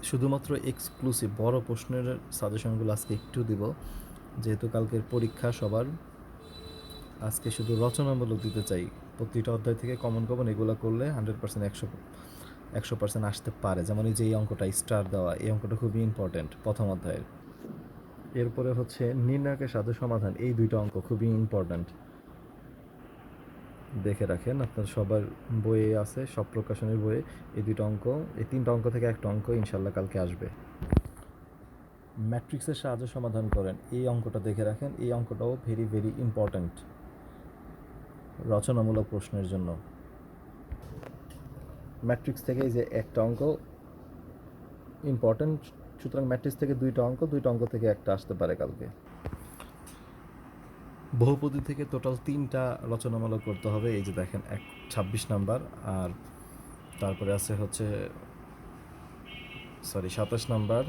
শুধুমাত্র এক্সক্লুসিভ বড় প্রশ্নের সাজেশনগুলো আজকে একটু দিব, যেহেতু কালকের পরীক্ষা সবার। আজকে শুধু রচনামূলক দিতে চাই। প্রতিটা অধ্যায় থেকে কমন কমন এগুলো করলে 100% 100% আসতে পারে। যেমন এই যে এই অঙ্কটা স্টার দেওয়া, এই অঙ্কটা খুবই ইম্পর্ট্যান্ট প্রথম অধ্যায়ের। এরপরে হচ্ছে নির্ণায়কের সাথে সমাধান, এই দুইটা অঙ্ক খুবই ইম্পর্ট্যান্ট, দেখে রাখেন। আপনার সবার বইয়ে আছে, সব প্রকাশনের বইয়ে এই দুইটা অঙ্ক, এই তিনটা অঙ্ক থেকে একটা অঙ্ক ইনশাল্লাহ কালকে আসবে। ম্যাট্রিক্সের সাহায্যে সমাধান করেন, এই অঙ্কটা দেখে রাখেন। এই অঙ্কটাও ভেরি ভেরি ইম্পর্ট্যান্ট রচনামূলক প্রশ্নের জন্য। ম্যাট্রিক্স থেকে এই যে একটা অঙ্ক ইম্পর্ট্যান্ট, সুতরাং ম্যাট্রিক্স থেকে দুইটা অঙ্ক থেকে একটা আসতে পারে কালকে। বহুপদী থেকে টোটাল 3টা রচনামূলক করতে হবে। এই যে দেখেন 26 নাম্বার, আর তারপরে আছে হচ্ছে 27 নাম্বার,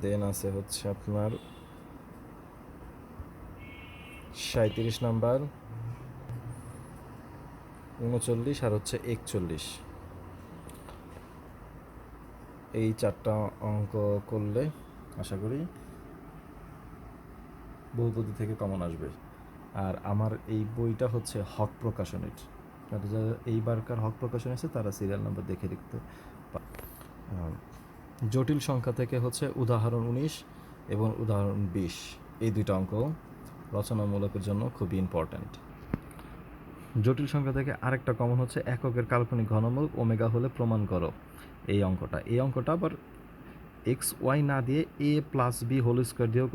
দেন আছে হচ্ছে আপনার 37 নাম্বার, 39 আর হচ্ছে 41। এই 4টা অঙ্ক করলে আশা করি বহুপদী থেকে কমন আসবে। আর আমার এই বইটা হচ্ছে হক প্রকাশনের, যারা এইবারকার হক প্রকাশন আছে তারা সিরিয়াল নাম্বার দেখে দেখতে। জটিল সংখ্যা থেকে হচ্ছে উদাহরণ 19 এবং উদাহরণ 20, এই দুইটা অঙ্ক রচনামূলকের জন্য খুবই ইম্পর্ট্যান্ট। জটিল সংখ্যা থেকে আরেকটা কমন হচ্ছে এককের কাল্পনিক ঘনমূল ওমেগা হলে প্রমাণ করো, এই অঙ্কটা আবার এক্স ওয়াই না দিয়ে এ প্লাস বি হোল স্কোয়ার দিয়েও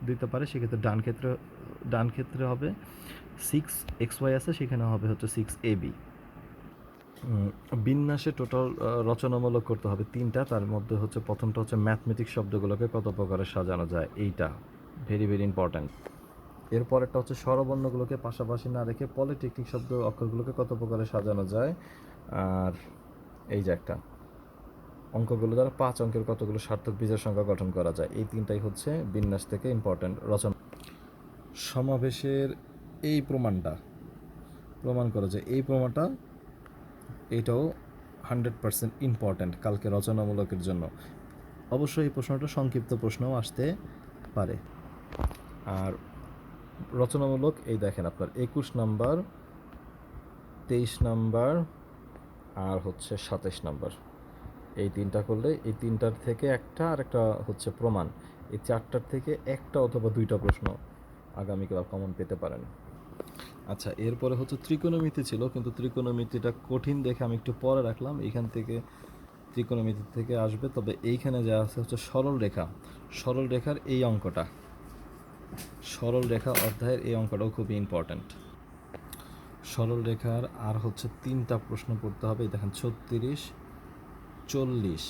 দিতে পারে। সেক্ষেত্রে ডান ক্ষেত্রে হবে 6xy আছে, সেখানে হবে হচ্ছে 6ab। বিন্যাসে টোটাল রচনামূলক করতে হবে 3টা, তার মধ্যে হচ্ছে প্রথমটা হচ্ছে ম্যাথমেটিক্স শব্দগুলোকে কত প্রকারে সাজানো যায়, এইটা ভেরি ভেরি ইম্পর্ট্যান্ট। এরপরেরটা হচ্ছে স্বরবর্ণগুলোকে পাশাপাশি না রেখে পলিটেকনিক শব্দ অক্ষরগুলোকে কত প্রকারে সাজানো যায়। আর এই যে একটা অঙ্কগুলো দ্বারা 5 অঙ্কের কতগুলো সার্থক বীজের সংখ্যা গঠন করা যায়, এই 3টাই হচ্ছে বিন্যাস থেকে ইম্পর্ট্যান্ট রচনা। সমাবেশের এই প্রমাণ করা যায়, এই প্রমাণটা এটাও 100% ইম্পর্ট্যান্ট কালকে রচনামূলকের জন্য। অবশ্যই এই প্রশ্নটা সংক্ষিপ্ত প্রশ্নও আসতে পারে। আর রচনামূলক এই দেখেন আপনার 21 নাম্বার, 23 নাম্বার আর হচ্ছে 27 নাম্বার, এই 3টা করলে এই 3টার থেকে একটা, আর একটা হচ্ছে প্রমাণ, এই 4টার থেকে একটা অথবা 2টা প্রশ্ন আগামীকাল কমন পেতে পারেন। আচ্ছা, এরপরে হচ্ছে ত্রিকোণমিতি ছিল, কিন্তু ত্রিকোণমিতিটা কঠিন দেখে আমি একটু পরে রাখলাম। এখান থেকে ত্রিকোণমিতি থেকে আসবে, তবে এইখানে যা আছে হচ্ছে সরল রেখার এই অঙ্কটা, সরল রেখা অধ্যায়ের এই অঙ্কটাও খুবই ইম্পর্ট্যান্ট। সরল রেখার আর হচ্ছে 3টা প্রশ্ন পড়তে হবে। দেখেন 36, 40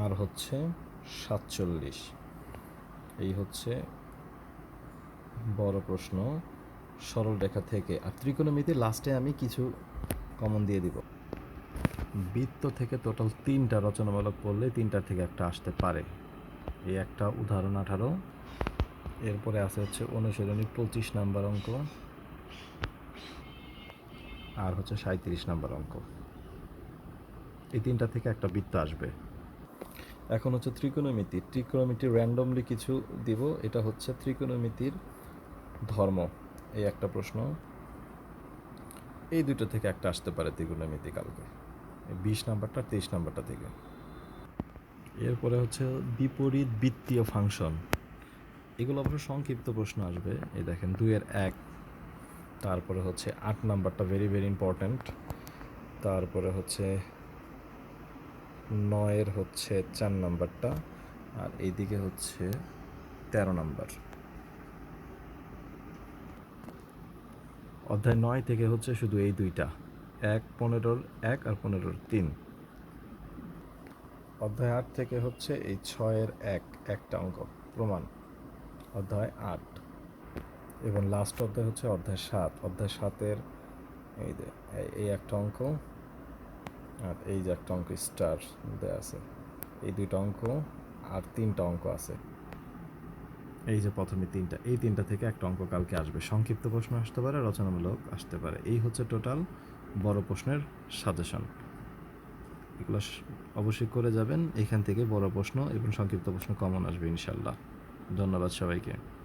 আর হচ্ছে 47, এই হচ্ছে বড় প্রশ্ন সরল রেখা থেকে। আর ত্রিকোণমিতি লাস্টে আমি কিছু কমন দিয়ে দিব। বৃত্ত থেকে টোটাল 3টা রচনামূলক পড়লে 3টার থেকে একটা আসতে পারে, এই একটা উদাহরণ 18। এরপরে আছে হচ্ছে অনুশীলনী 25 নাম্বার অঙ্ক, আর হচ্ছে 37 নাম্বার অঙ্ক, এই 3টা থেকে একটা বৃত্ত আসবে। এখন হচ্ছে ত্রিকোণমিতি র্যান্ডমলি কিছু দিব। এটা হচ্ছে ত্রিকোণমিতির ধর্ম, এই একটা প্রশ্ন, এই দুটো থেকে একটা আসতে পারে ত্রিকোণমিতি কালকে, 20 নাম্বারটা 23 নাম্বারটা থেকে। এরপরে হচ্ছে বিপরীত বৃত্তীয় ফাংশন, এগুলো অবশ্য সংক্ষিপ্ত প্রশ্ন আসবে। এই দেখেন 2-এর 1, তারপরে হচ্ছে 8 নাম্বারটা ভেরি ভেরি ইম্পর্ট্যান্ট, তারপরে হচ্ছে 9-এর হচ্ছে 4 নাম্বারটা, আর এইদিকে হচ্ছে 13 নাম্বার। অধ্যায় 9 থেকে হচ্ছে শুধু এই দুইটা, 15-র 1 আর 15-র 3। অধ্যায় 8 থেকে হচ্ছে এই 6-এর 1, একটা অঙ্ক প্রমাণ, অধ্যায় 8। এবং লাস্ট অধ্যায় হচ্ছে অধ্যায় 7, অধ্যায় 7-এর এই যে এই একটা অঙ্ক, আর এই যে একটা অঙ্ক স্টার দেওয়া আছে, এই 2টা অঙ্ক আর 3টা অঙ্ক আছে। এই যে প্রথমে 3টা, এই 3টা থেকে একটা অঙ্ক কালকে আসবে। সংক্ষিপ্ত প্রশ্ন আসতে পারে, রচনামূলক আসতে পারে। এই হচ্ছে টোটাল বড় প্রশ্নের সাজেশন। এগুলো অবশ্যই করে যাবেন। এখান থেকে বড় প্রশ্ন এবং সংক্ষিপ্ত প্রশ্ন কমন আসবে ইনশাল্লাহ। ধন্যবাদ সবাইকে।